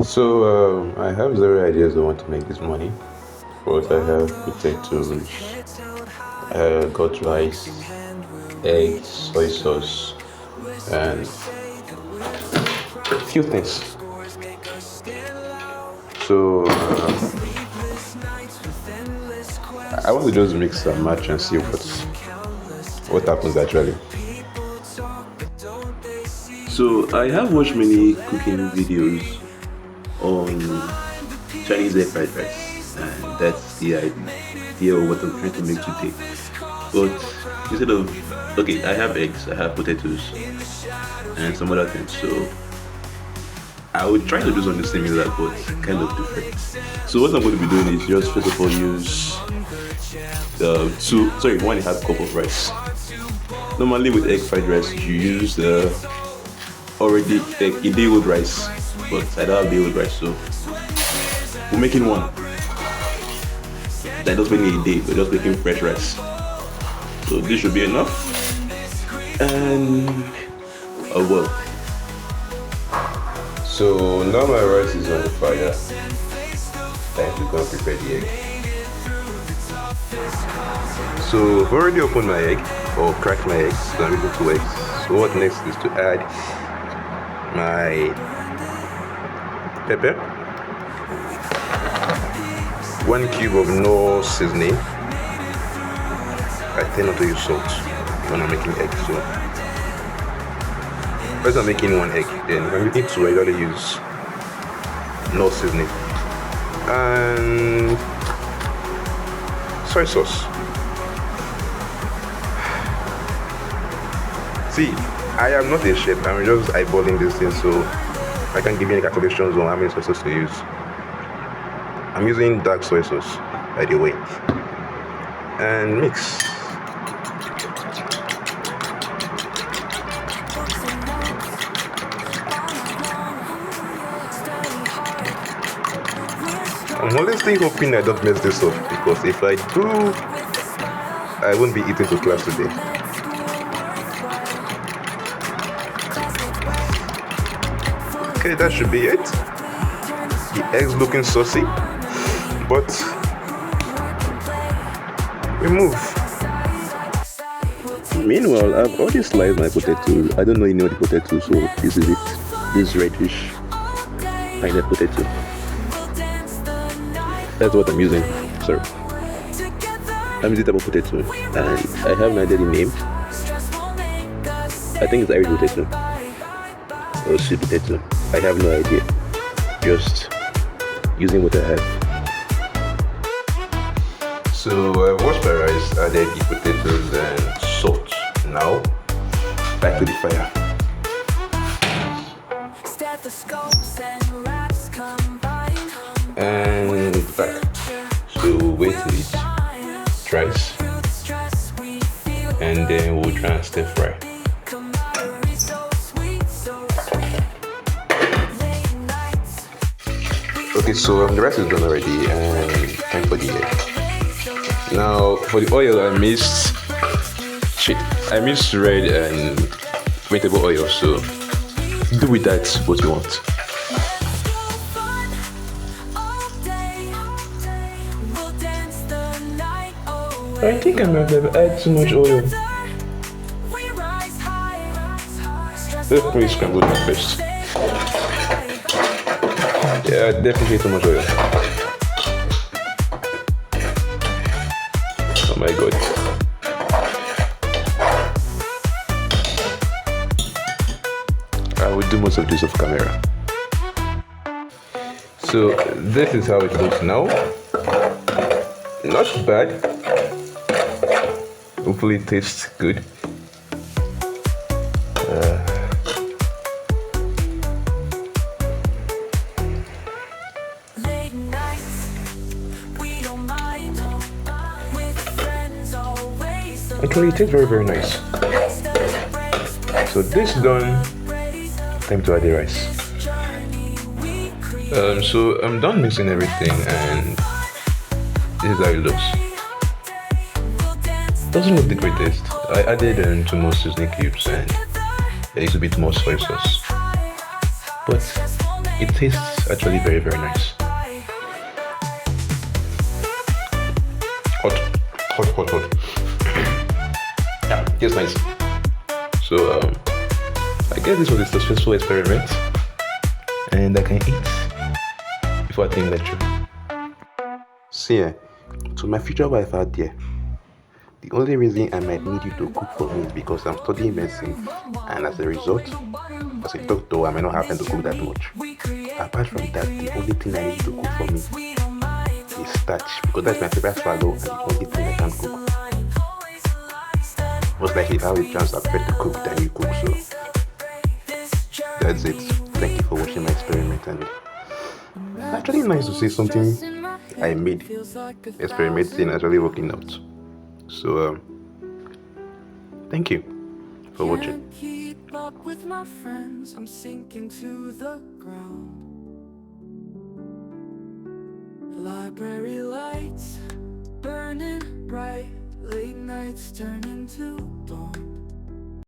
So I have zero ideas I want to make this money. First, I have potatoes, got rice, eggs, soy sauce, and a few things. So I want to just mix and match and see what happens actually. So I have watched many cooking videos on Chinese air fried rice, and that's the idea of what I'm trying to make today. But instead of okay, I have eggs, I have potatoes, and some other things. So I would try to do something similar, but kind of different. So what I'm going to be doing is just first of all use one and a half cup of rice. Normally with egg fried rice, you use already a day old rice, but I don't have day old rice, so we're making one. That does making a day, we're just making fresh rice. So this should be enough. And well. So now my rice is on the fire. Time to go and prepare the egg. So I've already opened my egg or cracked my eggs. So I'm using 2 eggs. So what next is to add my pepper, 1 cube of no seasoning. I tend not to use salt when I'm making eggs. So first I'm making 1 egg, then if I'm making 2, I gotta use no seasoning and soy sauce. See, I am not a chef, I'm just eyeballing this thing, so I can't give you any calculations on how many soy sauce to use. I'm using dark soy sauce, by the way, and mix. I'm honestly hoping I don't mess this up, because if I do, I won't be eating to class today. Okay, that should be it. The eggs looking saucy, but we move. Meanwhile, I've already sliced my potato. I don't know any of the potato, so this is it. This reddish pineapple potato. That's what I'm using. Sorry. I'm using type of potato, and I have no idea the name. I think it's Irish potato or sweet potato. I have no idea. Just using what I have. So I've washed my rice, added the potatoes and salt. Now back to the fire. And back. So wait till it dries, and then we'll try and stir fry. Okay, so the rice is done already, and time for the egg. Now for the oil, I mixed red and vegetable oil. So do with that what you want. I think I might have added too much oil. Let me scramble it first. Yeah, definitely too much oil. Oh my god. I will do most of this off camera. So this is how it looks now. Not bad. Hopefully it tastes good. Actually, it tastes very, very nice. So this done, time to add the rice. So I'm done mixing everything, and this is how it looks. Doesn't look the greatest. I added 2 more seasoning cubes and a little bit more soy sauce, but It tastes actually very, very nice. Hot, hot, hot, hot. Yeah, it's nice. So I guess this was a successful experiment, and I can eat before I take lecture. See, to my future wife out there, the only reason I might need you to cook for me is because I'm studying medicine, and as a result, as a doctor, I may not happen to cook that much. Apart from that, the only thing I need you to cook for me is starch, because that's my favorite swallow and the only thing I can cook. Most likely, if I have a chance, I prefer to cook than you cook, so that's it. Thank you for watching my experiment, and it's actually nice to see something I made experimenting actually working out. So, thank you for watching. Keep up with my friends, I'm sinking to the ground. Library lights burning bright, late nights turn into dawn.